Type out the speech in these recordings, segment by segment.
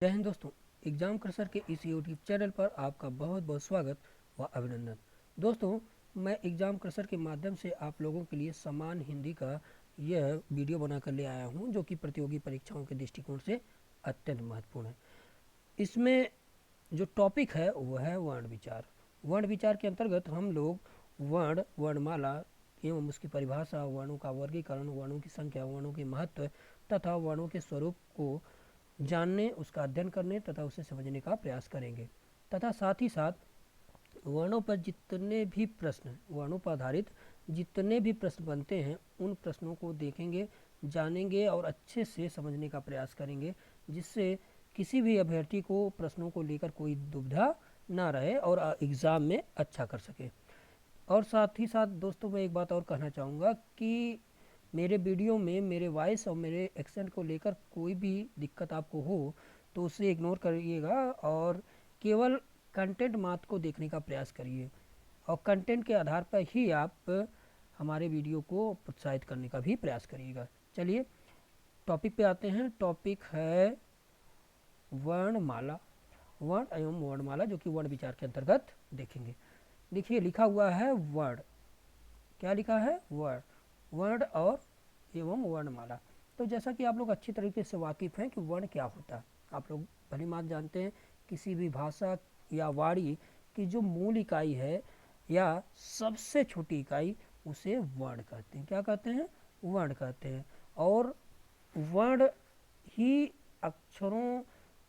जय हिंद दोस्तों। Exam crusher के इस यूट्यूब चैनल पर आपका बहुत बहुत स्वागत व अभिनंदन। दोस्तों, मैं एग्जाम क्रसर के माध्यम से आप लोगों के लिए समान हिंदी का यह वीडियो बनाकर ले आया हूं, जो कि प्रतियोगी परीक्षाओं के दृष्टिकोण से अत्यंत महत्वपूर्ण है। इसमें जो टॉपिक है वह है वर्ण विचार। वर्ण विचार के अंतर्गत हम लोग वर्ण, वर्णमाला एवं उसकी परिभाषा, वर्णों का वर्गीकरण, वर्णों की संख्या, वर्णों के महत्व तथा वर्णों के स्वरूप को जानने, उसका अध्ययन करने तथा उसे समझने का प्रयास करेंगे तथा साथ ही साथ वर्णों पर जितने भी प्रश्न, वर्णों पर आधारित जितने भी प्रश्न बनते हैं उन प्रश्नों को देखेंगे, जानेंगे और अच्छे से समझने का प्रयास करेंगे, जिससे किसी भी अभ्यर्थी को प्रश्नों को लेकर कोई दुविधा ना रहे और एग्ज़ाम में अच्छा कर सके। और साथ ही साथ दोस्तों, मैं एक बात और कहना चाहूँगा कि मेरे वीडियो में मेरे वॉइस और मेरे एक्सेंट को लेकर कोई भी दिक्कत आपको हो तो उसे इग्नोर करिएगा और केवल कंटेंट मात्र को देखने का प्रयास करिए और कंटेंट के आधार पर ही आप हमारे वीडियो को प्रोत्साहित करने का भी प्रयास करिएगा। चलिए टॉपिक पे आते हैं। टॉपिक है वर्णमाला, वर्ण एवं वर्णमाला, जो कि वर्ण विचार के अंतर्गत देखेंगे। देखिए लिखा हुआ है वर्ण। क्या लिखा है? वर्ण। वर्ण और एवं वर्णमाला। तो जैसा कि आप लोग अच्छी तरीके से वाकिफ़ हैं कि वर्ण क्या होता है, आप लोग भली बात जानते हैं। किसी भी भाषा या वाणी की जो मूल इकाई है या सबसे छोटी इकाई, उसे वर्ण कहते हैं। क्या कहते हैं? वर्ण कहते हैं। और वर्ण ही अक्षरों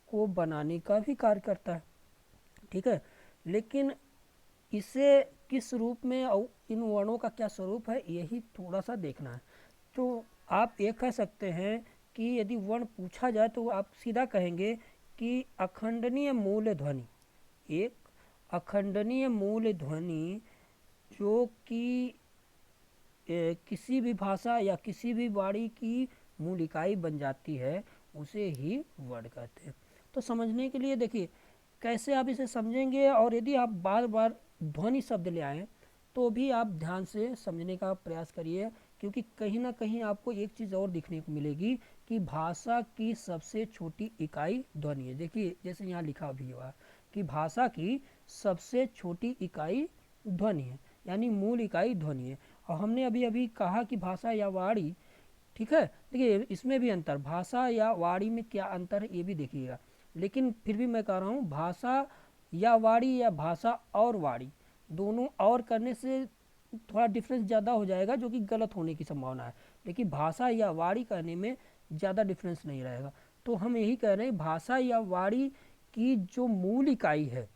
को बनाने का भी कार्य करता है, ठीक है। लेकिन इसे किस रूप में और इन वर्णों का क्या स्वरूप है, यही थोड़ा सा देखना है। तो आप ये कह सकते हैं कि यदि वर्ण पूछा जाए तो आप सीधा कहेंगे कि अखंडनीय मूल ध्वनि, एक अखंडनीय मूल ध्वनि जो कि किसी भी भाषा या किसी भी वाणी की मूल इकाई बन जाती है, उसे ही वर्ण कहते हैं। तो समझने के लिए देखिए कैसे आप इसे समझेंगे, और यदि आप बार बार ध्वनि शब्द ले आएँ तो भी आप ध्यान से समझने का प्रयास करिए, क्योंकि कहीं ना कहीं आपको एक चीज़ और दिखने को मिलेगी कि भाषा की सबसे छोटी इकाई ध्वनि है। देखिए जैसे यहाँ लिखा भी हुआ है कि भाषा की सबसे छोटी इकाई ध्वनि है, यानी मूल इकाई ध्वनि है। और हमने अभी अभी कहा कि भाषा या वाणी, ठीक है। देखिए इसमें भी अंतर, भाषा या वाणी में क्या अंतर है ये भी देखिएगा। लेकिन फिर भी मैं कह रहा हूँ भाषा या वाणी या भाषा और वाणी, दोनों और करने से थोड़ा डिफरेंस ज़्यादा हो जाएगा, जो कि गलत होने की संभावना है। लेकिन भाषा या वाणी कहने में ज़्यादा डिफरेंस नहीं रहेगा। तो हम यही कह रहे हैं भाषा या वाणी की जो मूल इकाई है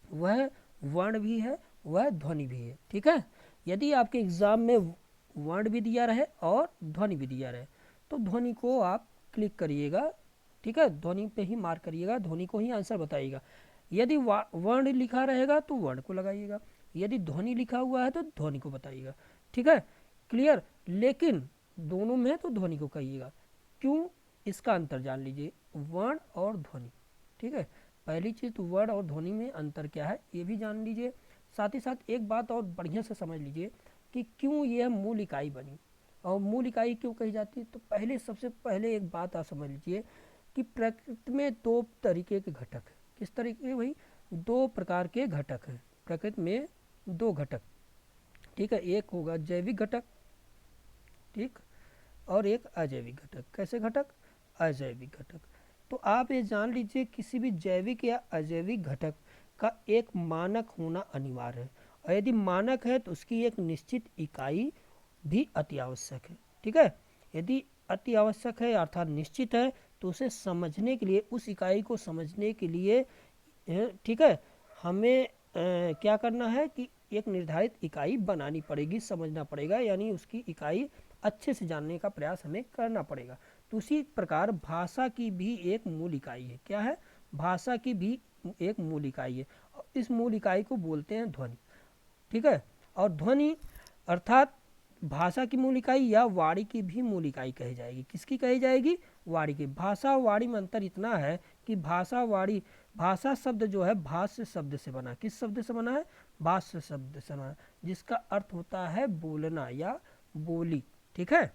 वह वर्ण भी है, वह ध्वनि भी है, ठीक है। यदि आपके एग्जाम में वर्ण भी दिया रहे और ध्वनि भी दिया रहे तो ध्वनि को आप क्लिक करिएगा, ठीक है। ध्वनि पे ही मार्क करिएगा, ध्वनि को ही आंसर बताइएगा। यदि वर्ण लिखा रहेगा तो वर्ण को लगाइएगा, यदि ध्वनि लिखा हुआ है तो ध्वनि को बताइएगा, ठीक है। क्लियर? लेकिन दोनों में तो ध्वनि को कहिएगा। क्यों? इसका अंतर जान लीजिए, वर्ण और ध्वनि, ठीक है। पहली चीज़ तो वर्ण और ध्वनि में अंतर क्या है ये भी जान लीजिए। साथ ही साथ एक बात और बढ़िया से समझ लीजिए कि क्यों यह मूल इकाई बनी और मूल इकाई क्यों कही जाती है। तो पहले, सबसे पहले एक बात आप समझ लीजिए कि प्रकृति में दो तरीके के घटक हैं। किस तरीके के भाई? दो प्रकार के घटक हैं प्रकृति में, दो घटक, ठीक है। एक होगा जैविक घटक, ठीक, और एक अजैविक घटक। कैसे घटक? अजैविक घटक। तो आप ये जान लीजिए किसी भी जैविक या अजैविक घटक का एक मानक होना अनिवार्य है, और यदि मानक है तो उसकी एक निश्चित इकाई भी अति आवश्यक है, ठीक है। यदि अति आवश्यक है अर्थात निश्चित है तो उसे समझने के लिए, उस इकाई को समझने के लिए, ठीक है, हमें क्या करना है कि एक निर्धारित इकाई बनानी पड़ेगी, समझना पड़ेगा, यानी उसकी इकाई अच्छे से जानने का प्रयास हमें करना पड़ेगा। तो उसी प्रकार भाषा की भी एक मूल इकाई है। क्या है? भाषा की भी एक मूल इकाई है, और इस मूल इकाई को बोलते हैं ध्वनि, ठीक है। और ध्वनि अर्थात भाषा की मूल इकाई या वाणी की भी मूल इकाई कही जाएगी। किसकी कही जाएगी? वाणी की। भाषा और वाणी में अंतर इतना है कि भाषा, वाणी, भाषा शब्द जो है भाष्य शब्द से बना। किस शब्द से बना है? भाष्य शब्द से बना, जिसका अर्थ होता है बोलना या बोली, ठीक है।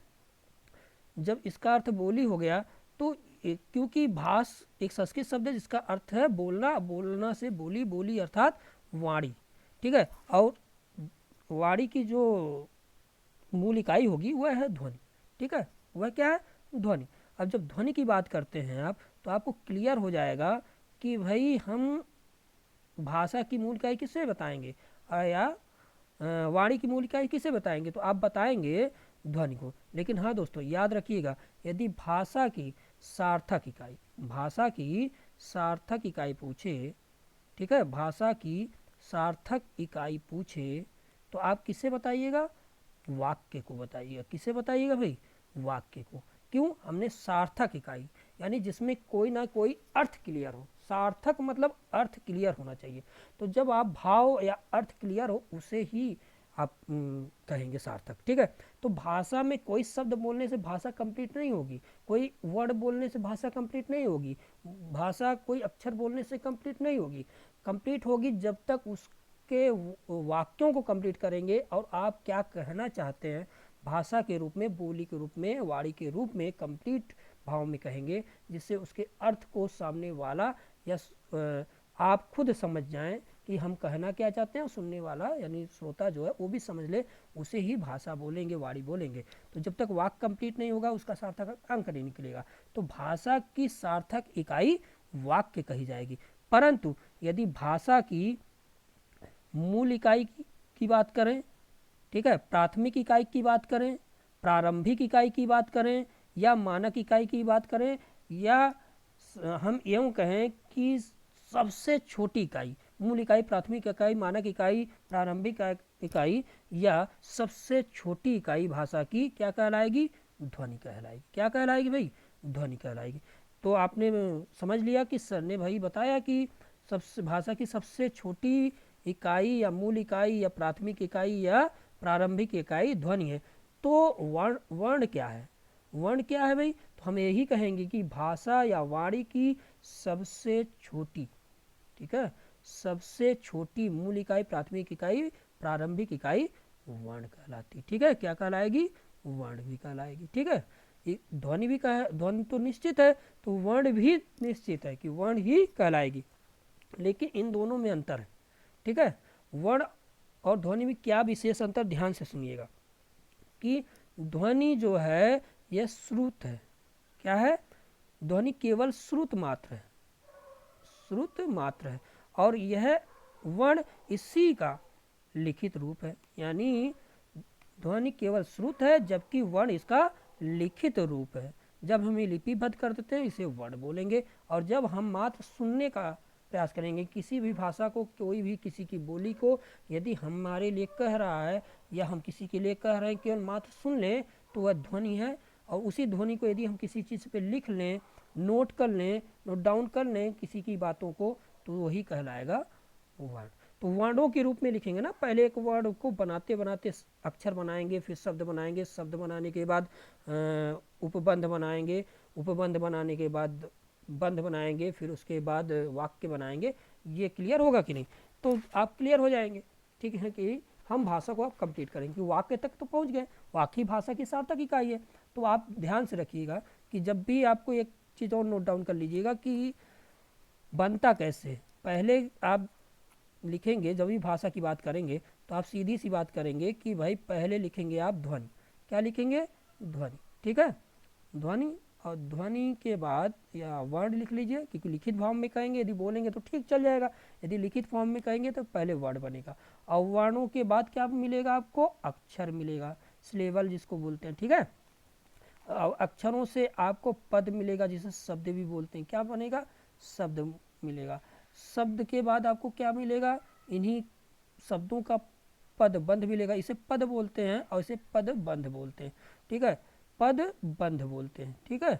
जब इसका अर्थ बोली हो गया तो क्योंकि भास एक संस्कृत शब्द है जिसका अर्थ है बोलना, बोलना से बोली, बोली अर्थात वाणी, ठीक है। और वाणी की जो मूल इकाई होगी वह है ध्वनि, ठीक है, वह क्या है, ध्वनि। अब जब ध्वनि की बात करते हैं आप, तो आपको क्लियर हो जाएगा कि भाई हम भाषा की मूल इकाई किससे बताएंगे, या वाणी की मूल इकाई किसे बताएंगे, तो आप बताएंगे ध्वनि को। लेकिन हाँ दोस्तों याद रखिएगा, यदि भाषा की सार्थक इकाई, भाषा की सार्थक इकाई पूछे, ठीक है, भाषा की सार्थक इकाई पूछे, तो आप किससे बताइएगा, वाक्य को बताइएगा। किसे बताइएगा भाई, वाक्य को। क्यों, हमने सार्थक इकाई यानी जिसमें कोई ना कोई अर्थ क्लियर हो, सार्थक मतलब अर्थ क्लियर होना चाहिए। तो जब आप भाव या अर्थ क्लियर हो उसे ही आप कहेंगे सार्थक, ठीक है। तो भाषा में कोई शब्द बोलने से भाषा कंप्लीट नहीं होगी, कोई वर्ड बोलने से भाषा कंप्लीट नहीं होगी, भाषा कोई अक्षर बोलने से कंप्लीट नहीं होगी। कंप्लीट होगी जब तक उसके वाक्यों को कंप्लीट करेंगे और आप क्या कहना चाहते हैं भाषा के रूप में, बोली के रूप में, वाणी के रूप में कंप्लीट भाव में कहेंगे, जिससे उसके अर्थ को सामने वाला या आप खुद समझ जाएं कि हम कहना क्या चाहते हैं, सुनने वाला यानी श्रोता जो है वो भी समझ ले, उसे ही भाषा बोलेंगे, वाणी बोलेंगे। तो जब तक वाक्य कंप्लीट नहीं होगा उसका सार्थक अंक नहीं निकलेगा। तो भाषा की सार्थक इकाई वाक्य कही जाएगी। परंतु यदि भाषा की मूल इकाई की बात करें, ठीक है, प्राथमिक इकाई की बात करें, प्रारंभिक इकाई की बात करें, या मानक इकाई की बात करें, या हम यूँ कहें कि सबसे छोटी इकाई, मूल इकाई, प्राथमिक इकाई, मानक इकाई, प्रारंभिक इकाई, या सबसे छोटी इकाई भाषा की क्या कहलाएगी, ध्वनि कहलाएगी। क्या कहलाएगी भाई, ध्वनि कहलाएगी। तो आपने समझ लिया कि सर ने भाई बताया कि सबसे भाषा की सबसे छोटी इकाई या मूल इकाई या प्राथमिक इकाई या प्रारंभिक इकाई ध्वनि है। तो वर्ण, वर्ण क्या है, वर्ण क्या है भाई, तो हम यही कहेंगे कि भाषा या वाणी की सबसे छोटी, ठीक है, सबसे छोटी मूल इकाई, प्राथमिक इकाई, प्रारंभिक इकाई वर्ण कहलाती, ठीक है। क्या कहलाएगी, वर्ण भी कहलाएगी, ठीक है। ध्वनि भी कह, ध्वनि तो निश्चित है, तो वर्ण भी निश्चित है कि वर्ण ही कहलाएगी। लेकिन इन दोनों में अंतर है, ठीक है। वर्ण और ध्वनि में क्या विशेष अंतर, ध्यान से सुनिएगा कि ध्वनि जो है यह श्रुत है। क्या है, ध्वनि केवल श्रुत मात्र है, श्रुत मात्र है। और यह वर्ण इसी का लिखित रूप है, यानी ध्वनि केवल श्रुत है जबकि वर्ण इसका लिखित रूप है। जब हम ये लिपिबद्ध कर देते हैं इसे वर्ण बोलेंगे, और जब हम मात्र सुनने का प्रयास करेंगे किसी भी भाषा को, कोई भी किसी की बोली को यदि हमारे लिए कह रहा है या हम किसी के लिए कह रहे हैं केवल मात्र सुन लें तो वह ध्वनि है। और उसी ध्वनि को यदि हम किसी चीज़ पे लिख लें, नोट कर लें, नोट डाउन कर लें किसी की बातों को, तो वही कहलाएगा वर्ण। तो वर्णों के रूप में लिखेंगे ना, पहले एक वर्ड को बनाते बनाते अक्षर बनाएंगे, फिर शब्द बनाएंगे, शब्द बनाने के बाद उपबंध बनाएंगे, उपबंध बनाने के बाद बंध बनाएंगे, फिर उसके बाद वाक्य बनाएंगे। ये क्लियर होगा कि नहीं, तो आप क्लियर हो जाएंगे, ठीक है, कि हम भाषा को आप कंप्लीट करेंगे कि वाक्य तक तो पहुंच गए, वाक्य भाषा की सार्थक इकाई है। तो आप ध्यान से रखिएगा कि जब भी आपको एक चीज़ और नोट डाउन कर लीजिएगा कि बनता कैसे। पहले आप लिखेंगे, जब भी भाषा की बात करेंगे तो आप सीधी सी बात करेंगे कि भाई पहले लिखेंगे आप ध्वनि। क्या लिखेंगे, ध्वनि, ठीक है, ध्वनि। और ध्वनि के बाद या वर्ड लिख लीजिए, क्योंकि लिखित फॉर्म में कहेंगे यदि बोलेंगे तो ठीक चल जाएगा, यदि लिखित फॉर्म में कहेंगे तो पहले वर्ड बनेगा। और वर्णों के बाद क्या मिलेगा आपको, अक्षर मिलेगा, सिलेबल जिसको बोलते हैं, ठीक है। अक्षरों से आपको पद मिलेगा जिसे शब्द भी बोलते हैं। क्या बनेगा, शब्द मिलेगा। शब्द के बाद आपको क्या मिलेगा, इन्हीं शब्दों का पद बंध मिलेगा। इसे पद बोलते हैं और इसे पद बंध बोलते हैं, ठीक है, पद बंध बोलते हैं, ठीक है।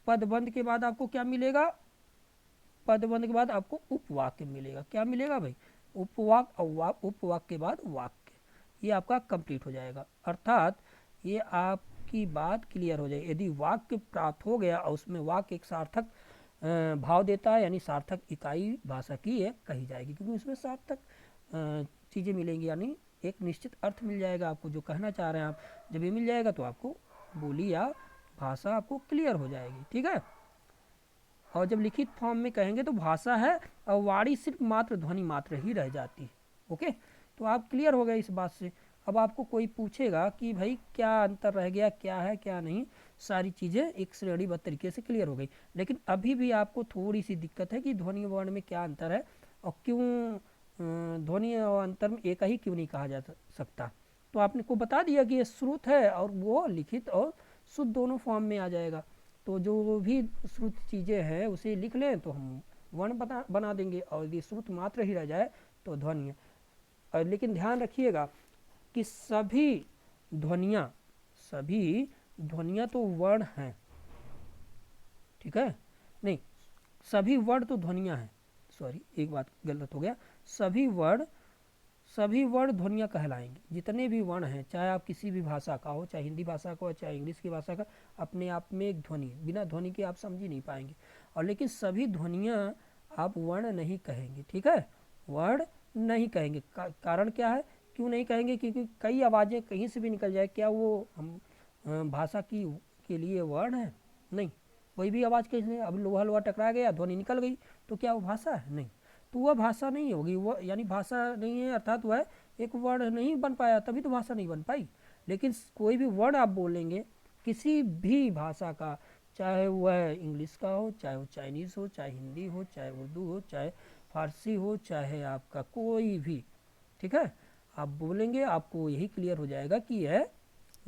पद बंध के बाद आपको क्या मिलेगा, पद बंध के बाद आपको उपवाक्य मिलेगा। क्या मिलेगा भाई, उपवाक्य, और उपवाक्य के बाद वाक्य। ये आपका कंप्लीट हो जाएगा, अर्थात ये आपकी बात क्लियर हो जाएगी। यदि वाक्य प्राप्त हो गया और उसमें वाक्य एक सार्थक भाव देता है, यानी सार्थक इकाई भाषा की ये कही जाएगी, क्योंकि उसमें सार्थक चीज़ें मिलेंगी, यानी एक निश्चित अर्थ मिल जाएगा आपको जो कहना चाह रहे हैं आप। जब ये मिल जाएगा तो आपको बोली या भाषा आपको क्लियर हो जाएगी। ठीक है, और जब लिखित फॉर्म में कहेंगे तो भाषा है और वाणी सिर्फ मात्र ध्वनि मात्र ही रह जाती है। ओके, तो आप क्लियर हो गए इस बात से। अब आपको कोई पूछेगा कि भाई क्या अंतर रह गया, क्या है क्या नहीं, सारी चीज़ें एक श्रेणीबद्ध तरीके से क्लियर हो गई। लेकिन अभी भी आपको थोड़ी सी दिक्कत है कि ध्वनि वर्ण में क्या अंतर है और क्यों ध्वनि और अंतर में एक ही क्यों नहीं कहा जा सकता। तो आपने को बता दिया कि ये श्रुत है और वो लिखित और शुद्ध दोनों फॉर्म में आ जाएगा। तो जो भी श्रुत चीज़ें हैं उसे लिख लें तो हम वर्ण बना देंगे, और यदि श्रुत मात्र ही रह जाए तो ध्वनि है। लेकिन ध्यान रखिएगा कि सभी ध्वनियाँ तो वर्ण हैं। ठीक है, नहीं, सभी वर्ण तो ध्वनियाँ हैं, सॉरी एक बात गलत हो गया, सभी वर्ण ध्वनियाँ कहलाएंगे। जितने भी वर्ण हैं, चाहे आप किसी भी भाषा का हो, चाहे हिंदी भाषा का हो, चाहे इंग्लिश की भाषा का, अपने आप में एक ध्वनि, बिना ध्वनि के आप समझ ही नहीं पाएंगे। और लेकिन सभी ध्वनियाँ आप वर्ण नहीं कहेंगे। ठीक है, वर्ण नहीं कहेंगे। कारण क्या है, क्यों नहीं कहेंगे? क्योंकि कई आवाज़ें कहीं से भी निकल जाए, क्या वो हम भाषा की के लिए वर्ण है? नहीं। कोई भी आवाज़ कैसे, अब लोहा लोहा टकरा गया, ध्वनि निकल गई, तो क्या वो भाषा है? नहीं। तो वह भाषा नहीं होगी, वह यानी भाषा नहीं है, अर्थात वह एक वर्ण नहीं बन पाया, तभी तो भाषा नहीं बन पाई। लेकिन कोई भी वर्ण आप बोलेंगे किसी भी भाषा का, चाहे वह इंग्लिश का हो, चाहे वो चाइनीज़ हो, चाहे हिंदी हो, चाहे उर्दू हो, चाहे फारसी हो, चाहे आपका कोई भी, ठीक है, आप बोलेंगे आपको यही क्लियर हो जाएगा कि यह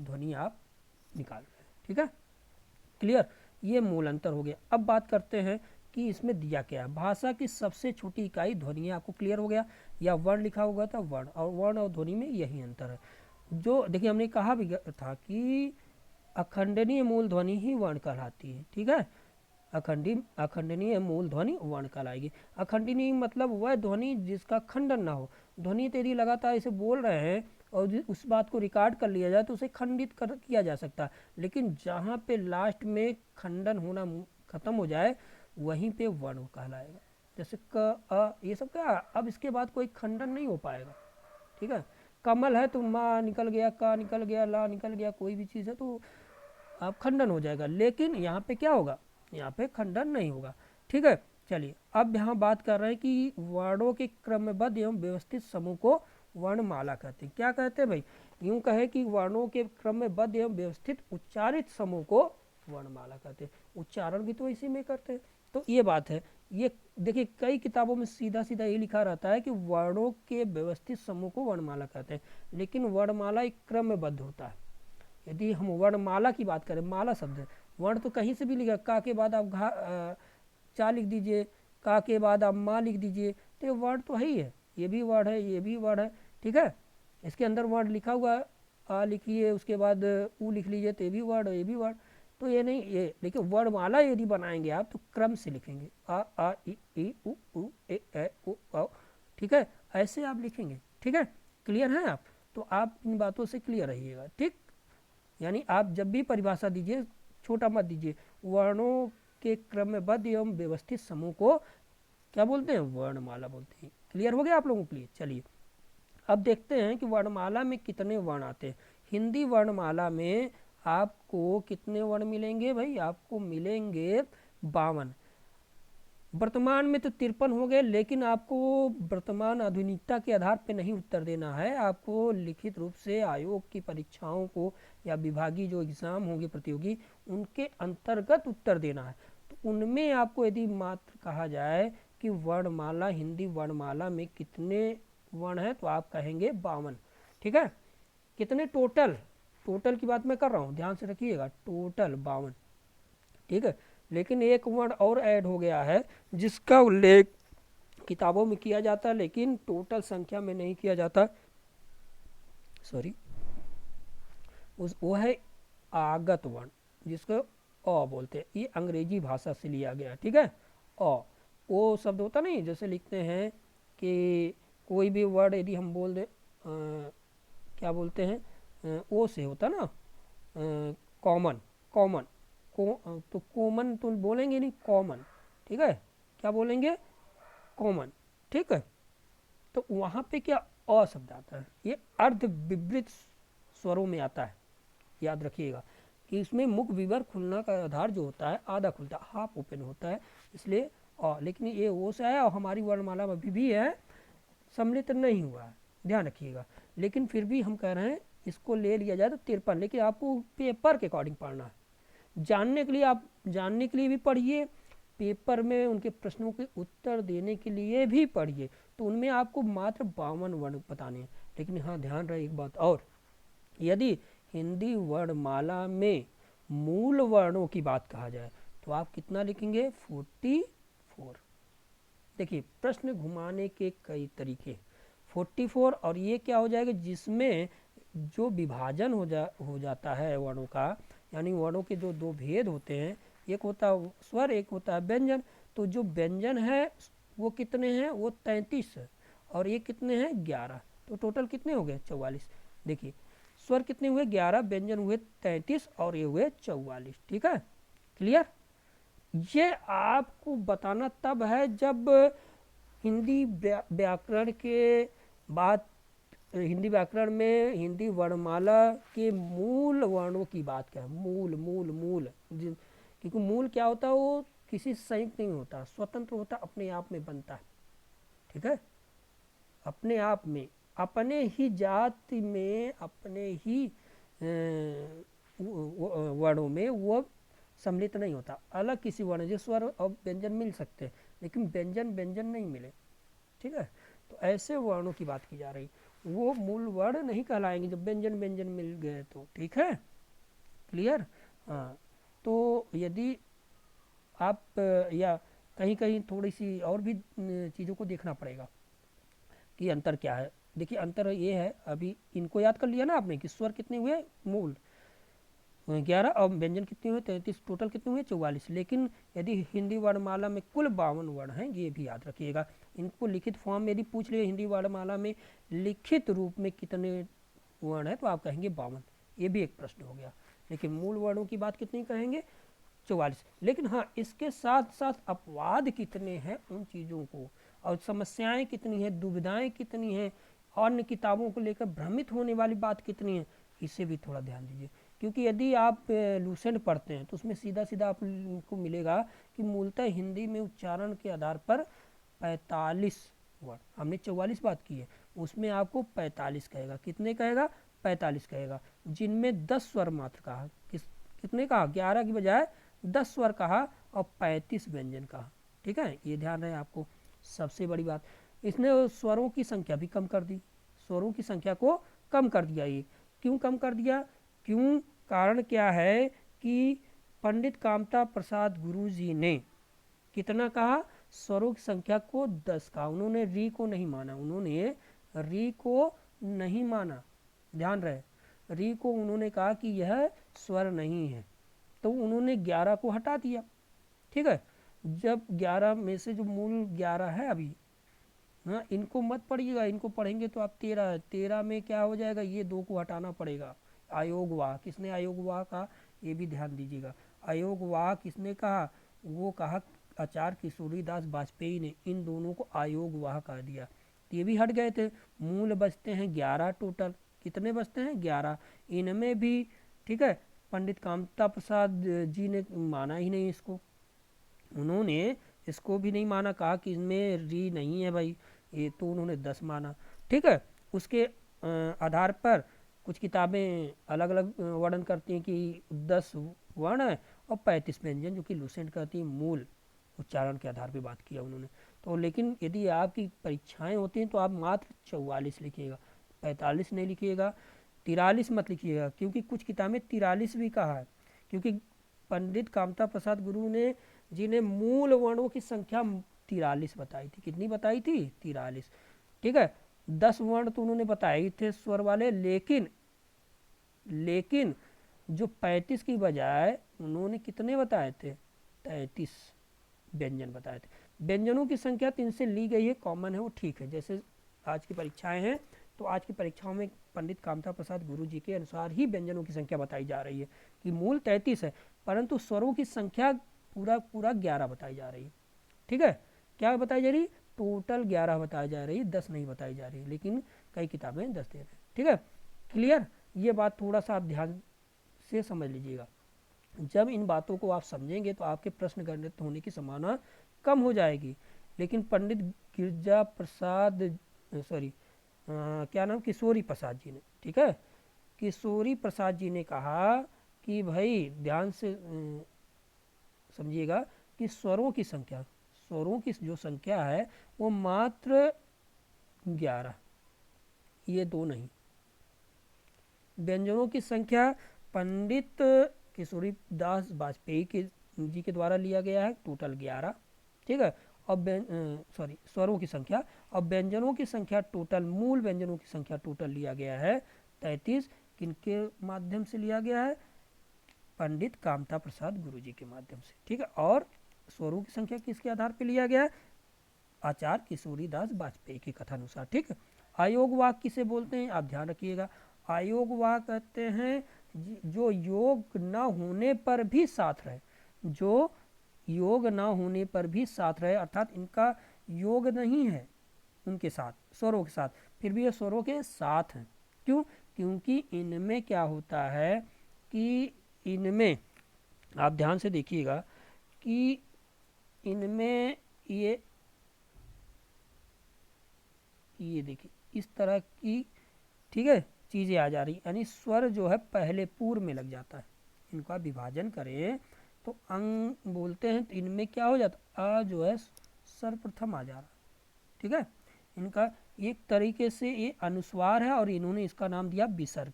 ध्वनि आप निकाल रहे हैं। ठीक है, क्लियर, ये मूल अंतर हो गया। अब बात करते हैं कि इसमें दिया क्या है। भाषा की सबसे छोटी इकाई ध्वनि है, आपको क्लियर हो गया, या वर्ण लिखा होगा था वर्ण, और वर्ण और ध्वनि में यही अंतर है। जो देखिए हमने कहा भी था कि अखंडनीय मूल ध्वनि ही वर्ण कहलाती है। ठीक है, अखंडनीय मूल ध्वनि वर्ण कहलाएगी। अखंडनीय मतलब वह ध्वनि जिसका खंडन ना हो। ध्वनि तेरी लगातार इसे बोल रहे हैं और उस बात को रिकॉर्ड कर लिया जाए तो उसे खंडित किया जा सकता है, लेकिन जहाँ पे लास्ट में खंडन होना खत्म हो जाए वहीं पे वर्ण कहलाएगा। जैसे क अ ये सब क्या, अब इसके बाद कोई खंडन नहीं हो पाएगा। ठीक है, कमल है तो माँ निकल गया, का निकल गया, ला निकल गया, कोई भी चीज़ है तो अब खंडन हो जाएगा, लेकिन यहाँ पे क्या होगा, यहाँ पे खंडन नहीं होगा। ठीक है, चलिए अब यहाँ बात कर रहे हैं कि वर्णों के क्रमबद्ध एवं व्यवस्थित समूह को वर्णमाला कहते हैं। क्या कहते हैं भाई, यूं कहे कि वर्णों के क्रमबद्ध एवं व्यवस्थित उच्चारित समूह को वर्णमाला कहते हैं। उच्चारण भी तो इसी में करते हैं, तो ये बात है। ये देखिए कई किताबों में सीधा सीधा ये लिखा रहता है कि वर्णों के व्यवस्थित समूह को वर्णमाला कहते हैं, लेकिन वर्णमाला एक क्रमबद्ध होता है। यदि हम वर्णमाला की बात करें, माला शब्द है, वर्ण तो कहीं से भी लिखा, का के बाद आप चा लिख दीजिए, का के बाद आप माँ लिख दीजिए, तो ये वर्ण तो है ही है, ये भी वर्ण है, ये भी वर्ण है। ठीक है, इसके अंदर वर्ण लिखा हुआ है, आ लिखिए, उसके बाद ऊ लिख लीजिए, तो ये भी वर्ण, ये भी वर्ण, तो ये नहीं ये, लेकिन वर्णमाला यदि बनाएंगे आप तो क्रम से लिखेंगे, आ ई उ ए ओ औ। ठीक है, ऐसे आप लिखेंगे। ठीक है, क्लियर है आप? तो आप इन बातों से क्लियर रहिएगा। ठीक, यानी आप जब भी परिभाषा दीजिए छोटा मत दीजिए। वर्णों के क्रमबद्ध एवं व्यवस्थित समूह को क्या बोलते हैं, वर्णमाला बोलते हैं। क्लियर हो गया आप लोगों के लिए? चलिए अब देखते हैं कि वर्णमाला में कितने वर्ण आते हैं। हिंदी वर्णमाला में आपको कितने वर्ण मिलेंगे भाई, आपको मिलेंगे 52। वर्तमान में तो 53 हो गए, लेकिन आपको वर्तमान आधुनिकता के आधार पर नहीं उत्तर देना है, आपको लिखित रूप से आयोग की परीक्षाओं को या विभागीय जो एग्ज़ाम होंगे प्रतियोगी उनके अंतर्गत उत्तर देना है। तो उनमें आपको यदि मात्र कहा जाए कि वर्णमाला, हिंदी वर्णमाला में कितने वर्ण हैं, तो आप कहेंगे 52। ठीक है, कितने टोटल, टोटल की बात मैं कर रहा हूँ, ध्यान से रखिएगा, टोटल 52। ठीक है, लेकिन एक वर्ण और ऐड हो गया है जिसका उल्लेख किताबों में किया जाता है लेकिन टोटल संख्या में नहीं किया जाता, सॉरी, वो है आगत वर्ण, जिसको अ बोलते हैं। ये अंग्रेजी भाषा से लिया गया। ठीक है, अ, वो शब्द होता नहीं, जैसे लिखते हैं कि कोई भी वर्ड यदि हम बोल दें क्या बोलते हैं, ओ से होता ना, कॉमन, कॉमन तो कॉमन तो बोलेंगे नहीं, कॉमन। ठीक है, क्या बोलेंगे, कॉमन। ठीक है, तो वहाँ पे क्या अ शब्द आता है, ये अर्ध विवृत स्वरों में आता है, याद रखिएगा। कि इसमें मुख विवर खुलना का आधार जो होता है आधा खुलता है, हाफ ओपन होता है, इसलिए लेकिन ये ओ से है और हमारी वर्णमाला में अभी भी है, सम्मिलित नहीं हुआ है, ध्यान रखिएगा। लेकिन फिर भी हम कह रहे हैं इसको ले लिया जाए तो 53, लेकिन आपको पेपर के अकॉर्डिंग पढ़ना है। जानने के लिए आप जानने के लिए भी पढ़िए, पेपर में उनके प्रश्नों के उत्तर देने के लिए भी पढ़िए, तो उनमें आपको मात्र 52 वर्ण बताने हैं। लेकिन हाँ ध्यान रहे एक बात और, यदि हिंदी वर्णमाला में मूल वर्णों की बात कहा जाए तो आप कितना लिखेंगे, 44। देखिए प्रश्न घुमाने के कई तरीके, 44 और ये क्या हो जाएगा, जिसमें जो विभाजन हो जाता है वर्णों का, यानी वर्णों के जो दो भेद होते हैं, एक होता है स्वर, एक होता है व्यंजन। तो जो व्यंजन है वो कितने हैं, वो 33 है, और ये कितने हैं, 11। तो टोटल कितने हो गए, 44। देखिए स्वर कितने हुए, 11, व्यंजन हुए 33 और ये हुए 44। ठीक है, क्लियर। ये आपको बताना तब है जब हिंदी व्याकरण के बात, हिंदी व्याकरण में हिंदी वर्णमाला के मूल वर्णों की बात क्या है, मूल मूल मूल, क्योंकि मूल क्या होता है, वो किसी संयुक्त नहीं होता, स्वतंत्र होता, अपने आप में बनता है। ठीक है, अपने आप में, अपने ही जाति में, अपने ही वर्णों में वो सम्मिलित नहीं होता, अलग किसी वर्ण, जो स्वर और व्यंजन मिल सकते हैं लेकिन व्यंजन व्यंजन नहीं मिले। ठीक है, तो ऐसे वर्णों की बात की जा रही, वो मूल वर्ण नहीं कहलाएंगे जब व्यंजन व्यंजन मिल गए तो। ठीक है, क्लियर। हाँ, तो यदि आप या कहीं कहीं थोड़ी सी और भी चीज़ों को देखना पड़ेगा कि अंतर क्या है। देखिए अंतर ये है, अभी इनको याद कर लिया ना आपने कि स्वर कितने हुए, मूल 11 और व्यंजन कितने हुए, 33, टोटल कितने हुए, 44। लेकिन यदि हिंदी वर्णमाला में कुल 52 वर्ण हैं, ये भी याद रखिएगा। इनको लिखित फॉर्म में यदि पूछ लिए हिंदी वर्णमाला में लिखित रूप में कितने वर्ण हैं, तो आप कहेंगे 52, ये भी एक प्रश्न हो गया। लेकिन मूल वर्णों की बात कितनी कहेंगे, 44। लेकिन हाँ, इसके साथ साथ अपवाद कितने हैं उन चीज़ों को, और समस्याएं कितनी हैं, दुविधाएं कितनी हैं, अन्य किताबों को लेकर भ्रमित होने वाली बात कितनी है, इसे भी थोड़ा ध्यान दीजिए। क्योंकि यदि आप लूसेंट पढ़ते हैं तो उसमें सीधा सीधा आपको मिलेगा कि मूलतः हिंदी में उच्चारण के आधार पर 45 वर्ड, हमने 44 बात की है, उसमें आपको 45 कहेगा, कितने कहेगा, 45 कहेगा, जिनमें 10 स्वर मात्र कहा, कितने कहा, 11 की बजाय 10 स्वर कहा और 35 व्यंजन कहा। ठीक है, ये ध्यान रहे आपको। सबसे बड़ी बात, इसने स्वरों की संख्या भी कम कर दी, स्वरों की संख्या को कम कर दिया। ये क्यों कम कर दिया, क्यों, कारण क्या है कि पंडित कामता प्रसाद गुरु जी ने कितना कहा, स्वरों की संख्या को 10 कहा, उन्होंने री को नहीं माना, उन्होंने री को नहीं माना, ध्यान रहे, री को उन्होंने कहा कि यह स्वर नहीं है, तो उन्होंने 11 को हटा दिया। ठीक है, जब 11 में से जो मूल 11 है अभी, हाँ इनको मत पढ़िएगा, इनको पढ़ेंगे तो आप 13 में क्या हो जाएगा, ये 2 को हटाना पड़ेगा। आयोग वाह, किसने आयोग वाह कहा, ये भी ध्यान दीजिएगा। आयोग वाह किसने कहा, वो कहा आचार्य किशोरीदास वाजपेयी ने, इन दोनों को आयोग वाह कह दिया, तो ये भी हट गए थे। मूल बचते हैं 11 टोटल, कितने बचते हैं, 11, इनमें भी ठीक है पंडित कामता प्रसाद जी ने माना ही नहीं इसको, उन्होंने इसको भी नहीं माना, कहा कि इसमें री नहीं है भाई, ये तो उन्होंने 10 माना। ठीक है, उसके आधार पर कुछ किताबें अलग अलग वर्णन करती हैं कि 10 वर्ण है और 35 व्यंजन, जो कि लूसेंट कहती है मूल उच्चारण के आधार पर बात किया उन्होंने। तो लेकिन यदि आपकी परीक्षाएं होती हैं तो आप मात्र 44 लिखिएगा, 45 नहीं लिखिएगा, 43 मत लिखिएगा, क्योंकि कुछ किताबें 43 भी कहा है, क्योंकि पंडित कामता प्रसाद गुरु ने जी ने मूल वर्णों की संख्या 43 बताई थी, कितनी बताई थी, 43। ठीक है, 10 वर्ण तो उन्होंने बताए ही थे स्वर वाले, लेकिन जो 35 की बजाय उन्होंने कितने बताए थे, 33 व्यंजन बताए थे। व्यंजनों की संख्या 3 से ली गई है, कॉमन है वो, ठीक है। जैसे आज की परीक्षाएं हैं तो आज की परीक्षाओं में पंडित कामता प्रसाद गुरु जी के अनुसार ही व्यंजनों की संख्या बताई जा रही है कि मूल 33 है, परंतु स्वरों की संख्या पूरा 11 बताई जा रही है। ठीक है, क्या बताई जा रही है, टोटल 11 बताई जा रही है, 10 नहीं बताई जा रही, लेकिन कई किताबें 10 दे रहे हैं। ठीक है, क्लियर, ये बात थोड़ा सा आप ध्यान से समझ लीजिएगा। जब इन बातों को आप समझेंगे तो आपके प्रश्न गणित होने की संभावना कम हो जाएगी। लेकिन पंडित गिरजा प्रसाद सॉरी क्या नाम किशोरी प्रसाद जी ने, ठीक है, किशोरी प्रसाद जी ने कहा कि भाई ध्यान से समझिएगा कि स्वरों की जो संख्या है वो मात्र 11, ये दो नहीं। व्यंजनों की संख्या पंडित किशोरी दास वाजपेयी के जी के द्वारा लिया गया है, टोटल 11, ठीक है। अब स्वरों की संख्या, अब व्यंजनों की संख्या टोटल, मूल व्यंजनों की संख्या टोटल लिया गया है 33। किनके माध्यम से लिया गया है? पंडित कामता प्रसाद गुरु जी के माध्यम से, ठीक है। और स्वरों की संख्या किसके आधार पर लिया गया है? आचार्य किशोरी दास वाजपेयी के कथानुसार, ठीक है। आयोग वाक किसे बोलते हैं? आप ध्यान रखिएगा, आयोग वाक कहते हैं जो योग न होने पर भी साथ रहे, जो योग न होने पर भी साथ रहे, अर्थात इनका योग नहीं है उनके साथ, स्वरों के साथ, फिर भी ये स्वरों के साथ हैं। क्यों? क्योंकि इनमें क्या होता है कि इनमें आप ध्यान से देखिएगा कि इनमें ये देखिए इस तरह की, ठीक है, चीज़ें आ जा रही, यानी स्वर जो है पहले पूर्व में लग जाता है। इनका विभाजन करें तो अंग बोलते हैं, तो इनमें क्या हो जाता, आ जो है सर्वप्रथम आ जा रहा, ठीक है। इनका एक तरीके से ये अनुस्वार है और इन्होंने इसका नाम दिया विसर्ग,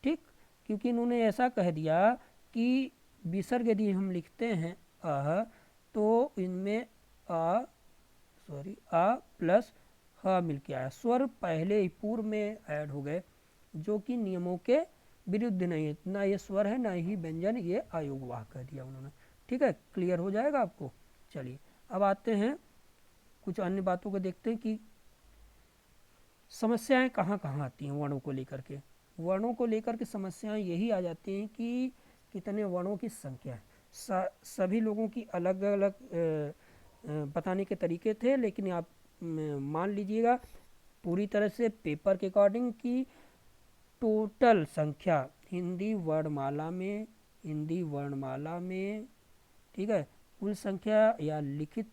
ठीक, क्योंकि इन्होंने ऐसा कह दिया कि विसर्ग यदि हम लिखते हैं अह, तो इनमें आ प्लस ह मिल के आया, स्वर पहले ही पूर्व में ऐड हो गए, जो कि नियमों के विरुद्ध नहीं है, ना ये स्वर है ना ही व्यंजन, ये आयोगवाह कह दिया उन्होंने, ठीक है। क्लियर हो जाएगा आपको। चलिए अब आते हैं कुछ अन्य बातों को देखते हैं कि समस्याएं कहाँ कहाँ आती हैं वर्णों को लेकर के। वर्णों को लेकर के समस्याएं यही आ जाती हैं कि कितने वर्णों की संख्या है। सभी लोगों की अलग अलग बताने के तरीके थे, लेकिन आप मान लीजिएगा पूरी तरह से पेपर के अकॉर्डिंग की टोटल संख्या हिंदी वर्णमाला में, ठीक है, कुल संख्या या लिखित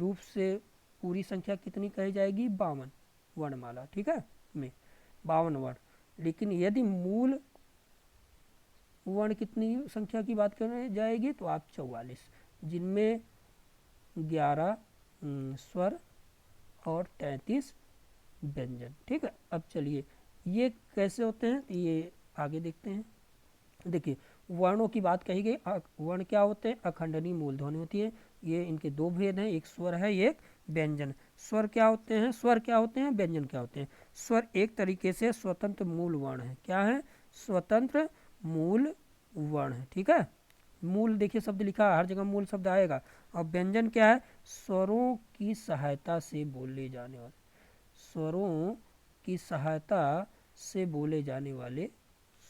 रूप से पूरी संख्या कितनी कही जाएगी? 52 वर्णमाला, ठीक है, में 52 वर्ण। लेकिन यदि मूल वर्ण कितनी संख्या की बात करने जाएगी तो आप 44, जिनमें 11 स्वर और 33 व्यंजन, ठीक है। अब चलिए ये कैसे होते हैं ये आगे देखते हैं। देखिए वर्णों की बात कही गई, वर्ण क्या होते हैं? अखंडनीय मूलध्वनि होती है, ये इनके दो भेद हैं, एक स्वर है एक व्यंजन। स्वर क्या होते हैं? व्यंजन क्या होते हैं? स्वर एक तरीके से स्वतंत्र मूल वर्ण है। क्या है? स्वतंत्र मूल वर्ण है, ठीक है। मूल देखिए शब्द लिखा, हर जगह मूल शब्द आएगा। और व्यंजन क्या है? स्वरों की सहायता से बोले जाने वाले, स्वरों की सहायता से बोले जाने वाले,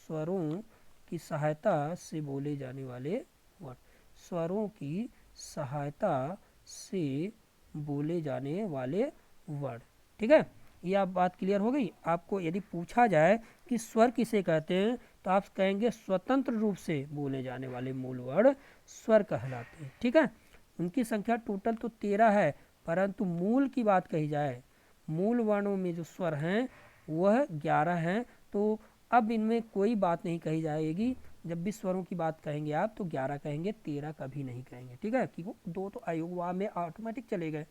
स्वरों की सहायता से बोले जाने वाले वर्ण, स्वरों की सहायता से बोले जाने वाले वर्ण, ठीक है। ये आप बात क्लियर हो गई। आपको यदि पूछा जाए कि स्वर किसे कहते हैं तो आप कहेंगे स्वतंत्र रूप से बोले जाने वाले मूल वर्ण स्वर कहलाते हैं, ठीक है। उनकी संख्या टोटल तो 13 है, परंतु मूल की बात कही जाए, मूल वर्णों में जो स्वर हैं वह 11 हैं। तो अब इनमें कोई बात नहीं कही जाएगी, जब भी स्वरों की बात कहेंगे आप तो 11 कहेंगे, 13 कभी नहीं कहेंगे, ठीक है, क्योंकि दो तो अयोगवा में ऑटोमेटिक चले गए,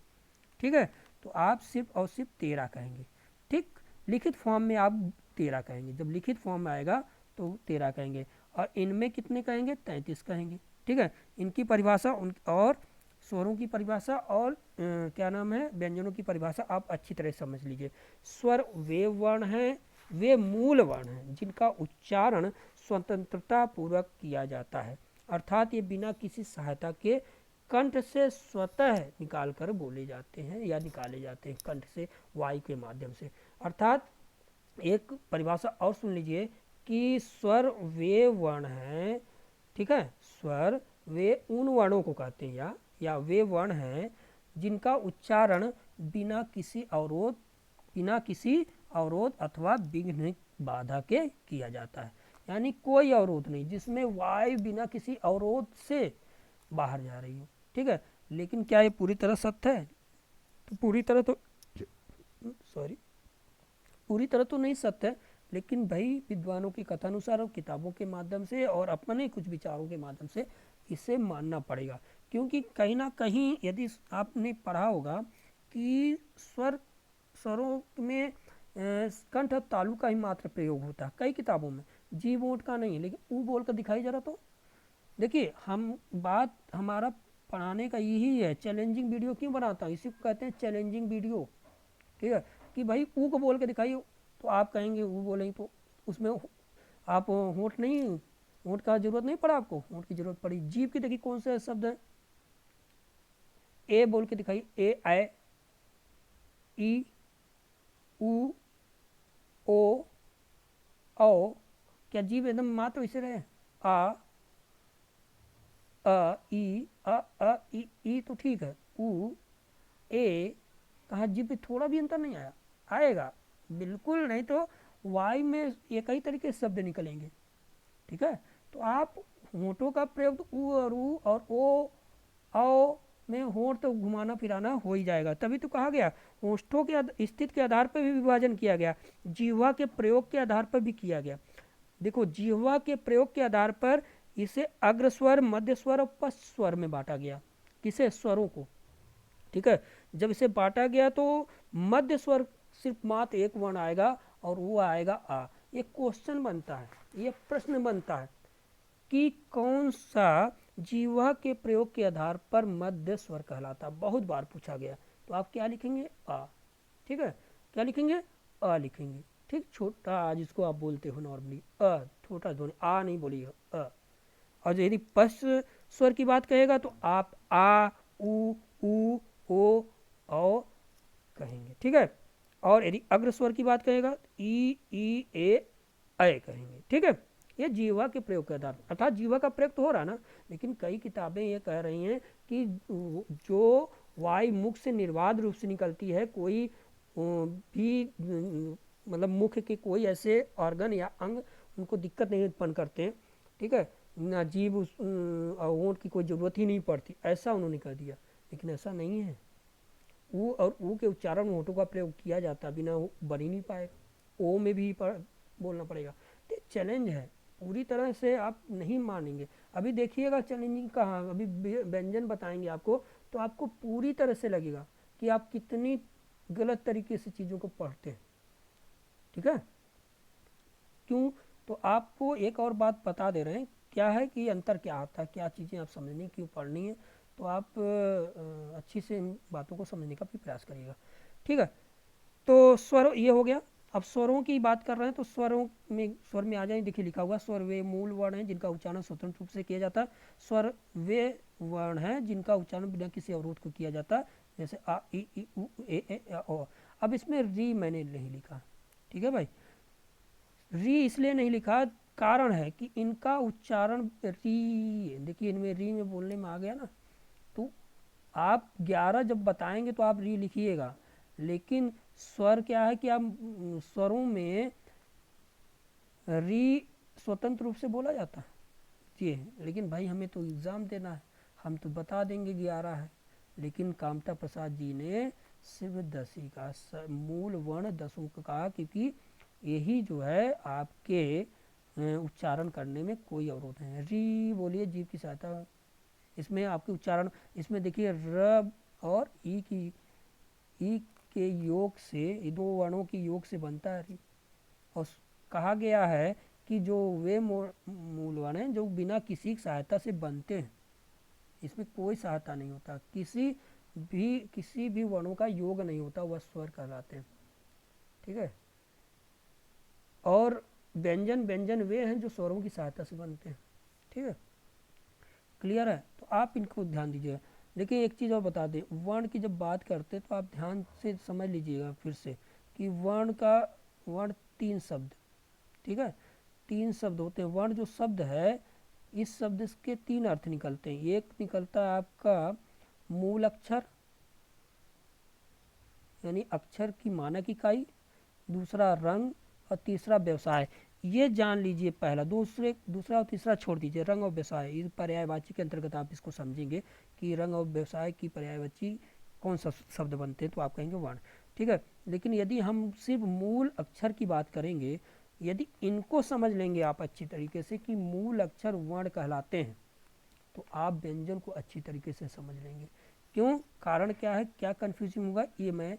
ठीक है। तो आप सिर्फ और सिर्फ 13 कहेंगे, ठीक। लिखित फॉर्म में आप 13 कहेंगे, जब लिखित फॉर्म में आएगा तो 13 कहेंगे। और इनमें कितने कहेंगे? 33 कहेंगे, ठीक है। इनकी परिभाषा और स्वरों की परिभाषा और क्या नाम है, व्यंजनों की परिभाषा आप अच्छी तरह समझ लीजिए। स्वर वे वर्ण हैं, वे मूल वर्ण हैं जिनका उच्चारण स्वतंत्रता पूर्वक किया जाता है, अर्थात ये बिना किसी सहायता के कंठ से स्वतः निकाल कर बोले जाते हैं या निकाले जाते हैं कंठ से, वायु के माध्यम से। अर्थात एक परिभाषा और सुन लीजिए कि स्वर वे वर्ण हैं, ठीक है, स्वर वे उन वर्णों को कहते हैं या वे वर्ण हैं जिनका उच्चारण बिना किसी अवरोध अथवा विघ्न बाधा के किया जाता है। यानी कोई अवरोध नहीं, जिसमें वायु बिना किसी अवरोध से बाहर जा रही हो। ठीक है, लेकिन क्या ये पूरी तरह सत्य है? तो पूरी तरह तो सॉरी पूरी तरह तो नहीं सत्य है, लेकिन भाई विद्वानों की कथानुसार और किताबों के माध्यम से और अपने कुछ विचारों के माध्यम से इसे मानना पड़ेगा। क्योंकि कहीं ना कहीं यदि आपने पढ़ा होगा कि स्वरों में कंठ और तालु का ही मात्र प्रयोग होता है कई किताबों में, जी वोट का नहीं है। लेकिन ऊ बोल कर दिखाई जरा तो। देखिए, हम बात हमारा पढ़ाने का यही है। चैलेंजिंग वीडियो क्यों बनाता हूँ, इसी को कहते हैं चैलेंजिंग वीडियो। ठीक है, कि भाई ऊ को बोल के दिखाइए, तो आप कहेंगे ऊ बोलेंगे तो उसमें आप होंठ नहीं, होंठ का जरूरत नहीं पड़ा आपको, होंठ की जरूरत पड़ी। जीभ की देखिए कौन सा शब्द है, ए बोल के दिखाइए, ए आई ई ऊ ओ औ। क्या जीभ एकदम मात्र वैसे रहे? आ ई तो ठीक है, ऊ ए कहा जीभ पे थोड़ा भी अंतर नहीं आया? आएगा, बिल्कुल नहीं। तो वाई में एक ही तरीके से शब्द निकलेंगे। ठीक है, तो आप होंठों का प्रयोग तो ऊ और ऊ और ओ औ में होंठ तो घुमाना फिराना हो ही जाएगा। तभी तो कहा गया होंठों के स्थिति के आधार पर भी विभाजन किया गया, जिह्वा के प्रयोग के आधार पर भी किया गया। देखो, जिह्वा के प्रयोग के आधार पर इसे अग्रस्वर, मध्य स्वर और पश्च स्वर में बांटा गया। किसे? स्वरों को। ठीक है, जब इसे बांटा गया तो मध्य स्वर सिर्फ मात्र एक वर्ण आएगा और वो आएगा आ। ये क्वेश्चन बनता है, ये प्रश्न बनता है कि कौन सा जीवा के प्रयोग के आधार पर मध्य स्वर कहलाता। बहुत बार पूछा गया। तो आप क्या लिखेंगे? आ। ठीक है, क्या लिखेंगे? अ लिखेंगे। ठीक, छोटा आ जिसको आप बोलते हो नॉर्मली, अ छोटा ध्वनि, आ नहीं बोलिएगा, अ। और यदि पश्च स्वर की बात कहेगा तो आप आ उ ओ औ कहेंगे। ठीक है, और यदि अग्र स्वर की बात कहेगा ई ए ऐ कहेंगे। ठीक है, ये जीवा के प्रयोग के आधार, अर्थात जीवा का प्रयोग तो हो रहा ना, लेकिन कई किताबें ये कह रही हैं कि जो वायु मुख से निर्बाध रूप से निकलती है, कोई भी मतलब मुख के कोई ऐसे ऑर्गन या अंग उनको दिक्कत नहीं उत्पन्न करते। ठीक है, ना जीभ ओंठ की कोई ज़रूरत ही नहीं पड़ती, ऐसा उन्होंने कह दिया। लेकिन ऐसा नहीं है। ऊ और ऊ के उच्चारण होठों का प्रयोग किया जाता, बिना बन ही नहीं पाएगा। ओ में भी बोलना पड़ेगा। तो चैलेंज है, पूरी तरह से आप नहीं मानेंगे। अभी देखिएगा चैलेंजिंग कहाँ, अभी व्यंजन बताएंगे आपको, तो आपको पूरी तरह से लगेगा कि आप कितनी गलत तरीके से चीज़ों को पढ़ते हैं। ठीक है, क्यों? तो आपको एक और बात बता दे रहे हैं, क्या है कि अंतर क्या आता है, क्या चीज़ें आप समझने क्यों पढ़नी है। तो आप अच्छी से इन बातों को समझने का भी प्रयास करिएगा। ठीक है, तो स्वर ये हो गया। अब स्वरों की बात कर रहे हैं, तो स्वर में आ जाए। देखिए लिखा हुआ, स्वर वे मूल वर्ण हैं जिनका उच्चारण स्वतंत्र रूप से किया जाता है। स्वर वे वर्ण हैं जिनका उच्चारण बिना किसी अवरोध को किया जाता है, जैसे आ ई उ ए ओ। अब इसमें री मैंने नहीं लिखा। ठीक है भाई, री इसलिए नहीं लिखा, कारण है कि इनका उच्चारण री, देखिए इनमें री में बोलने में आ गया ना। तो आप 11 जब बताएंगे तो आप री लिखिएगा, लेकिन स्वर क्या है कि आप स्वरों में री स्वतंत्र रूप से बोला जाता है जी। लेकिन भाई हमें तो एग्ज़ाम देना है, हम तो बता देंगे 11 है। लेकिन कामता प्रसाद जी ने सिर्फ 10 ही का मूल वर्ण 10 का कहा, क्योंकि यही जो है आपके उच्चारण करने में कोई अवरोध नहीं है। री बोलिए जीभ की सहायता, इसमें आपके उच्चारण, इसमें देखिए र और ई के योग से, ये दो वर्णों की योग से बनता है री। और कहा गया है कि जो वे मूल वर्ण हैं जो बिना किसी सहायता से बनते हैं, इसमें कोई सहायता नहीं होता, किसी भी वर्णों का योग नहीं होता, वह स्वर कहलाते हैं। ठीक है, और व्यंजन वे हैं जो स्वरों की सहायता से बनते हैं। ठीक है, क्लियर है? तो आप इनको ध्यान दीजिएगा। देखिए एक चीज़ और बता दें, वर्ण की जब बात करते हैं तो आप ध्यान से समझ लीजिएगा फिर से कि वर्ण 3 शब्द। ठीक है, 3 शब्द होते हैं। वर्ण जो शब्द है, इस शब्द के 3 अर्थ निकलते हैं। एक निकलता है आपका मूल अक्षर, यानी अक्षर की मानक इकाई, दूसरा रंग और तीसरा व्यवसाय। ये जान लीजिए पहला। दूसरा और तीसरा छोड़ दीजिए। रंग और व्यवसाय, इस पर्यायवाची के अंतर्गत आप इसको समझेंगे कि रंग और व्यवसाय की पर्यायवाची कौन सा शब्द बनते हैं, तो आप कहेंगे वर्ण, ठीक है। लेकिन यदि हम सिर्फ मूल अक्षर की बात करेंगे, यदि इनको समझ लेंगे आप अच्छी तरीके से कि मूल अक्षर वर्ण कहलाते हैं, तो आप व्यंजन को अच्छी तरीके से समझ लेंगे। क्यों, कारण क्या है, क्या कन्फ्यूजन होगा, ये मैं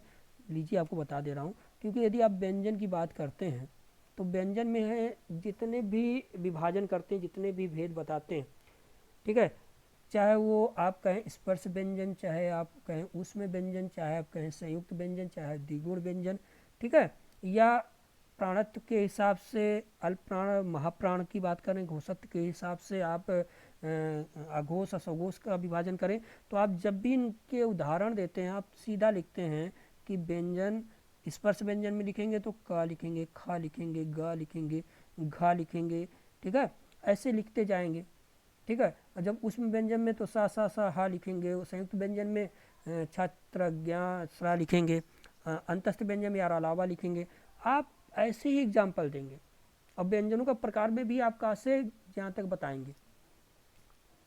लीजिए आपको बता दे रहा हूँ। क्योंकि यदि आप व्यंजन की बात करते हैं तो व्यंजन में है जितने भी विभाजन करते हैं, जितने भी भेद बताते हैं, ठीक है, चाहे वो आप कहें स्पर्श व्यंजन, चाहे आप कहें ऊष्म व्यंजन, चाहे आप कहें संयुक्त व्यंजन, चाहे द्विगुण व्यंजन, ठीक है, या प्राणत्व के हिसाब से अल्प प्राण महाप्राण की बात करें, घोषत्व के हिसाब से आप अघोष और सघोष का विभाजन करें, तो आप जब भी इनके उदाहरण देते हैं आप सीधा लिखते हैं कि व्यंजन स्पर्श व्यंजन में लिखेंगे तो क लिखेंगे, ख लिखेंगे, ग लिखेंगे, घ लिखेंगे, ठीक है, ऐसे लिखते जाएंगे, ठीक है। और जब उसमें व्यंजन में तो सा हा लिखेंगे, संयुक्त व्यंजन में छात्र ज्ञा स्रा लिखेंगे, अंतस्थ व्यंजन में यार अलावा लिखेंगे। आप ऐसे ही एग्जाम्पल देंगे और व्यंजनों का प्रकार में भी आप कहाँ से जहाँ तक बताएंगे,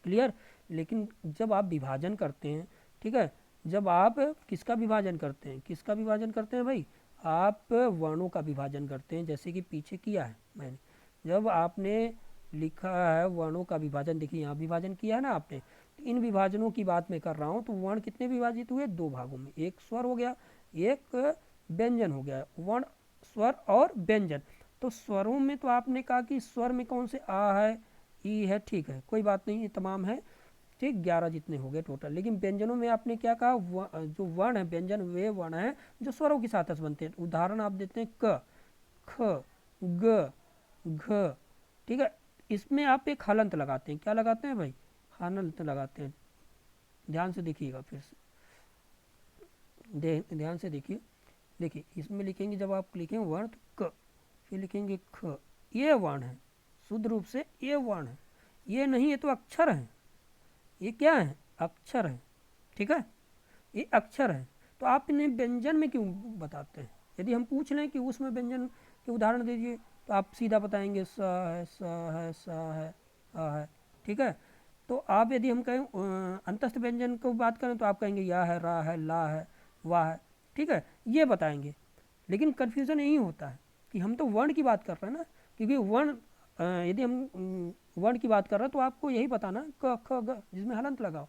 क्लियर। लेकिन जब आप विभाजन करते हैं, ठीक है, जब आप किसका विभाजन करते हैं, किसका विभाजन करते हैं भाई, आप वर्णों का विभाजन करते हैं, जैसे कि पीछे किया है मैंने। जब आपने लिखा है वर्णों का विभाजन, देखिए यहाँ विभाजन किया है ना आपने, तो इन विभाजनों की बात मैं कर रहा हूँ। तो वर्ण कितने विभाजित हुए, दो भागों में, एक स्वर हो गया, एक व्यंजन हो गया। वर्ण, स्वर और व्यंजन। तो स्वरों में तो आपने कहा कि स्वर में कौन से आ है, ई है, ठीक है, कोई बात नहीं, ये तमाम है, ठीक, 11 जितने हो गए टोटल। लेकिन व्यंजनों में आपने क्या कहा, जो वर्ण है व्यंजन वे वर्ण है जो स्वरों के साथ बनते हैं। उदाहरण आप देते हैं क, ख, ग, घ, ठीक है, इसमें आप एक हलंत लगाते हैं। क्या लगाते हैं भाई, हलंत लगाते हैं। ध्यान से देखिएगा, फिर से ध्यान से देखिए। देखिए इसमें लिखेंगे, जब आप लिखेंगे वर्ण तो क, फिर लिखेंगे ख, ये वर्ण है, शुद्ध रूप से ये वर्ण है, ये नहीं, ये तो अक्षर है, ये क्या है, अक्षर है, ठीक है, ये अक्षर है। तो आप इन्हें व्यंजन में क्यों बताते हैं। यदि हम पूछ लें कि उसमें व्यंजन के उदाहरण दीजिए, तो आप सीधा बताएंगे स है, स है, स है, आ है, ठीक है। तो आप यदि हम कहें अंतस्थ व्यंजन को बात करें, तो आप कहेंगे या है, रा है, ला है, वाह है, ठीक है, ये बताएंगे। लेकिन कन्फ्यूज़न यही होता है कि हम तो वर्ण की बात कर रहे हैं ना, क्योंकि वर्ण यदि हम वर्ण की बात कर रहे हैं तो आपको यही बताना क ख ग जिसमें हलंत लगाओ।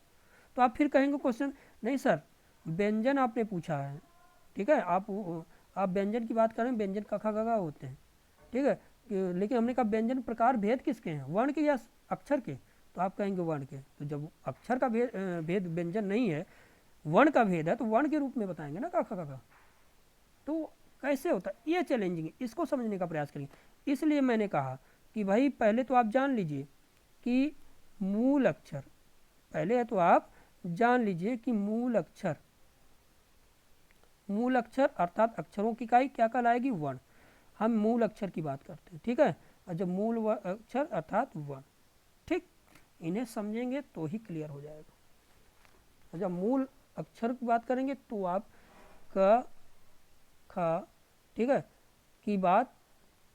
तो आप फिर कहेंगे क्वेश्चन, नहीं सर व्यंजन आपने पूछा है, ठीक है, आप व्यंजन की बात करें, व्यंजन क ख ग घ होते हैं, ठीक है, लेकिन हमने कहा व्यंजन प्रकार भेद किसके हैं, वर्ण के या अक्षर के, तो आप कहेंगे वर्ण के। तो जब अक्षर का भेद व्यंजन नहीं है, वर्ण का भेद है, तो वर्ण के रूप में बताएंगे ना क ख ग घ। तो कैसे होता है, ये चैलेंजिंग है, इसको समझने का प्रयास करेंगे। इसलिए मैंने कहा कि भाई पहले तो आप जान लीजिए कि मूल अक्षर, पहले है तो आप जान लीजिए कि मूल अक्षर, मूल अक्षर अर्थात अक्षरों की इकाई क्या कहलाएगी, वर्ण। हम मूल अक्षर की बात करते हैं, ठीक है, और जब मूल अक्षर अर्थात वर्ण, ठीक, इन्हें समझेंगे तो ही क्लियर हो जाएगा। और जब मूल अक्षर की बात करेंगे तो आप क, ख, ठीक है, की बात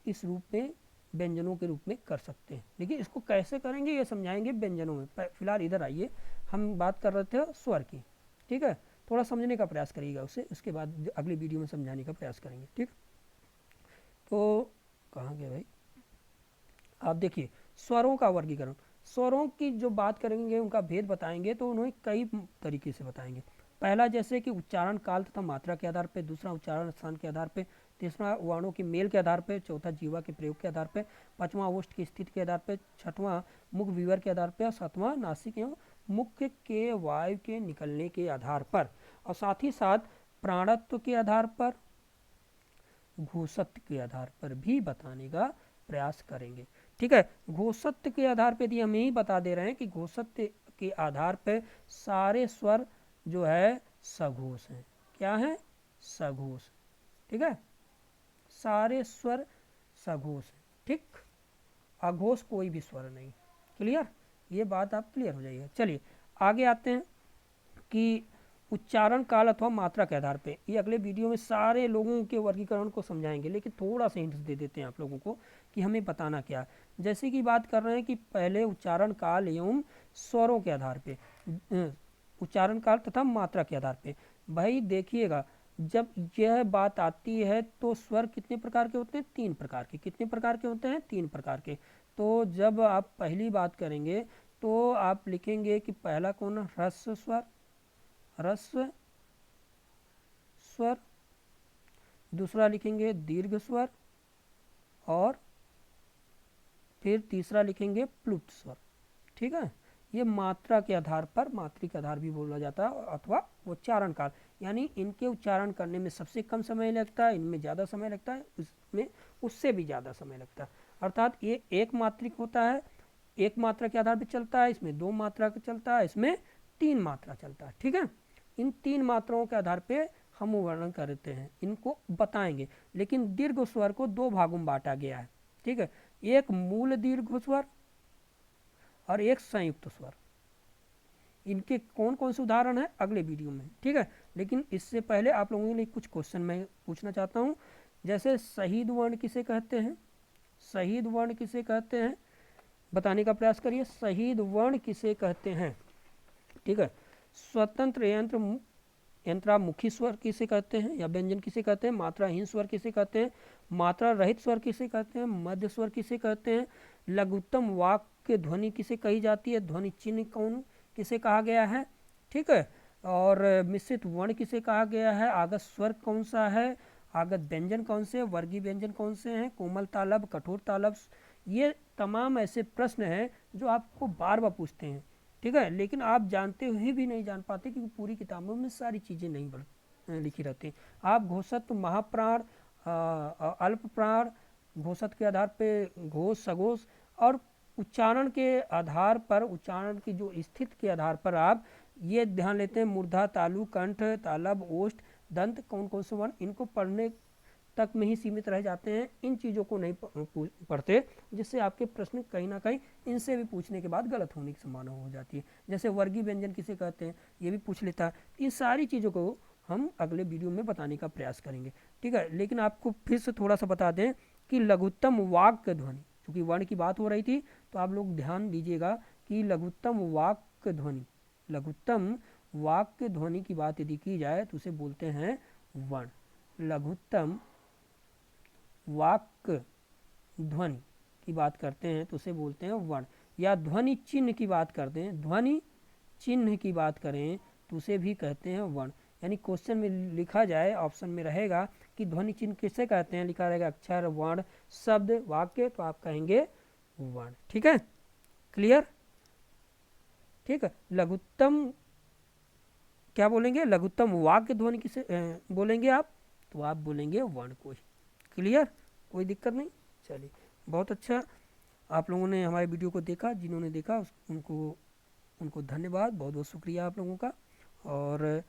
इस रूप में व्यंजनों के रूप में कर सकते हैं। लेकिन इसको कैसे करेंगे ये समझाएंगे व्यंजनों में। फिलहाल इधर आइए, हम बात कर रहे थे स्वर की, ठीक है, थोड़ा समझने का प्रयास करिएगा उसे, उसके बाद अगली वीडियो में समझाने का प्रयास करेंगे, ठीक। तो कहाँ गया भाई, आप देखिए स्वरों का वर्गीकरण। स्वरों की जो बात करेंगे, उनका भेद बताएंगे, तो उन्हें कई तरीके से बताएंगे। पहला जैसे कि उच्चारण काल तथा मात्रा के आधार पर, दूसरा उच्चारण स्थान के आधार पर, तीसरा वर्णों के मेल के आधार पर, चौथा जीवा के प्रयोग के आधार पर, पांचवा ओष्ठ की स्थिति के आधार पर, छठवां मुख विवर के आधार पर, और सातवां नासिक एवं मुख्य के वायु के निकलने के आधार पर, और साथ ही साथ प्राणत्व के आधार पर, घोषत्व के आधार पर भी बताने का प्रयास करेंगे, ठीक है। घोषत्व के आधार पर यदि हम यही बता दे रहे हैं कि घोषत्व के आधार पर सारे स्वर जो है सघोष हैं, क्या है, सघोष, ठीक है, सारे स्वर सघोष हैं, ठीक, अघोष कोई भी स्वर नहीं, क्लियर, ये बात आप क्लियर हो जाइए। चलिए आगे आते हैं कि उच्चारण काल अथवा मात्रा के आधार पे। ये अगले वीडियो में सारे लोगों के वर्गीकरण को समझाएंगे, लेकिन थोड़ा सा हिंट्स दे देते हैं आप लोगों को कि हमें बताना क्या। जैसे कि बात कर रहे हैं कि पहले उच्चारण काल एवं स्वरों के आधार पे, उच्चारण काल तथा मात्रा के आधार पे। भाई देखिएगा, जब यह बात आती है तो स्वर कितने प्रकार के होते हैं? 3 प्रकार के। कितने प्रकार के होते हैं? 3 प्रकार के। तो जब आप पहली बात करेंगे तो आप लिखेंगे कि पहला कौन है? ह्रस्व स्वर, ह्रस्व स्वर। दूसरा लिखेंगे दीर्घ स्वर, और फिर तीसरा लिखेंगे प्लुप्त स्वर। ठीक है, ये मात्रा के आधार पर, मात्रिक आधार भी बोला जाता है, अथवा उच्चारण काल, यानी इनके उच्चारण करने में सबसे कम समय लगता है, इनमें ज़्यादा समय लगता है, इसमें उससे भी ज़्यादा समय लगता है। अर्थात ये एक मात्रिक होता है, एक मात्रा के आधार पर चलता है, इसमें 2 मात्रा का चलता है, इसमें 3 मात्रा चलता है। ठीक है, इन 3 मात्राओं के आधार पे हम वर्णन करते हैं, इनको बताएंगे। लेकिन दीर्घ स्वर को 2 भागों में बांटा गया है। ठीक है, एक मूल दीर्घ स्वर और एक संयुक्त स्वर। इनके कौन कौन से उदाहरण है अगले वीडियो में। ठीक है, लेकिन इससे पहले आप लोगों के लिए कुछ क्वेश्चन मैं पूछना चाहता हूँ। जैसे शहीद वर्ण किसे कहते हैं? शहीद वर्ण किसे कहते हैं? बताने का प्रयास करिए, शहीद वर्ण किसे कहते हैं? ठीक है, स्वतंत्र यंत्रामुखी स्वर किसे कहते हैं, या व्यंजन किसे कहते हैं? मात्राहीन स्वर किसे कहते हैं? मात्रा रहित स्वर किसे कहते हैं? मध्य स्वर किसे कहते हैं? लघुत्तम वाक्य ध्वनि किसे कही जाती है? ध्वनि चिन्ह कौन किसे कहा गया है? ठीक है, और मिश्रित वर्ण किसे कहा गया है? आगत स्वर कौन सा है? आगत व्यंजन कौन से? वर्गीय व्यंजन कौन से हैं? कोमल तालब, कठोर तालब। ये तमाम ऐसे प्रश्न हैं जो आपको बार बार पूछते हैं। ठीक है, लेकिन आप जानते हुए भी नहीं जान पाते, क्योंकि पूरी किताबों में सारी चीज़ें नहीं लिखी रहती। आप घोषत, महाप्राण, अल्प प्राण, घोषत के आधार पे घोष, सघोष, और उच्चारण के आधार पर, उच्चारण की जो स्थिति के आधार पर आप ये ध्यान लेते हैं, मूर्धा, तालु, कंठ, तालब, ओष्ठ, दंत, कौन कौन से वर्ण, इनको पढ़ने तक में ही सीमित रह जाते हैं, इन चीज़ों को नहीं पढ़ते, जिससे आपके प्रश्न कहीं ना कहीं इनसे भी पूछने के बाद गलत होने की संभावना हो जाती है। जैसे वर्गीय व्यंजन किसे कहते हैं, ये भी पूछ लेता है। इन सारी चीज़ों को हम अगले वीडियो में बताने का प्रयास करेंगे। ठीक है, लेकिन आपको फिर से थोड़ा सा बता दें कि लघुत्तम वाक्य ध्वनि, क्योंकि वर्ण की बात हो रही थी, तो आप लोग ध्यान दीजिएगा कि लघुत्तम वाक्य ध्वनि, लघुत्तम वाक्य ध्वनि की बात यदि की जाए तो उसे बोलते हैं वर्ण। लघुत्तम वाक्य ध्वनि की बात करते हैं तो उसे बोलते हैं वर्ण। या ध्वनि चिन्ह की बात करते हैं, ध्वनि चिन्ह की बात करें तो उसे भी कहते हैं वर्ण। यानी क्वेश्चन में लिखा जाए, ऑप्शन में रहेगा कि ध्वनि चिन्ह किसे कहते हैं, लिखा रहेगा अक्षर, वर्ण, शब्द, वाक्य, तो आप कहेंगे वर्ण। ठीक है, क्लियर? ठीक है, लघुत्तम क्या बोलेंगे? लघुत्तम वाक्य ध्वनि किसे बोलेंगे आप? तो आप बोलेंगे वर्ण को ही। क्लियर, कोई दिक्कत नहीं। चलिए, बहुत अच्छा, आप लोगों ने हमारे वीडियो को देखा, जिन्होंने देखा उनको धन्यवाद, बहुत बहुत शुक्रिया आप लोगों का। और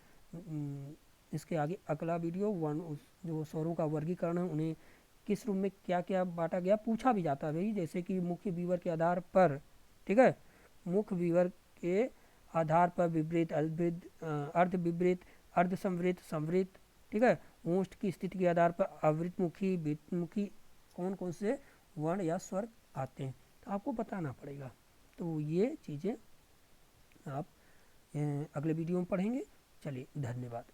इसके आगे अगला वीडियो वर्ण, जो स्वरों का वर्गीकरण है, उन्हें किस रूप में क्या क्या बांटा गया, पूछा भी जाता है भाई, जैसे कि मुख्य विवर के आधार पर। ठीक है, मुख्य विवर के आधार पर विवृत, अर्ध विवृत, अर्ध संवृत, संवृत। ठीक है, ओष्ठ की स्थिति के आधार पर आवृतमुखी, वृत्तमुखी, कौन कौन से वर्ण या स्वर आते हैं, तो आपको बताना पड़ेगा। तो ये चीज़ें आप अगले वीडियो में पढ़ेंगे। चलिए, धन्यवाद।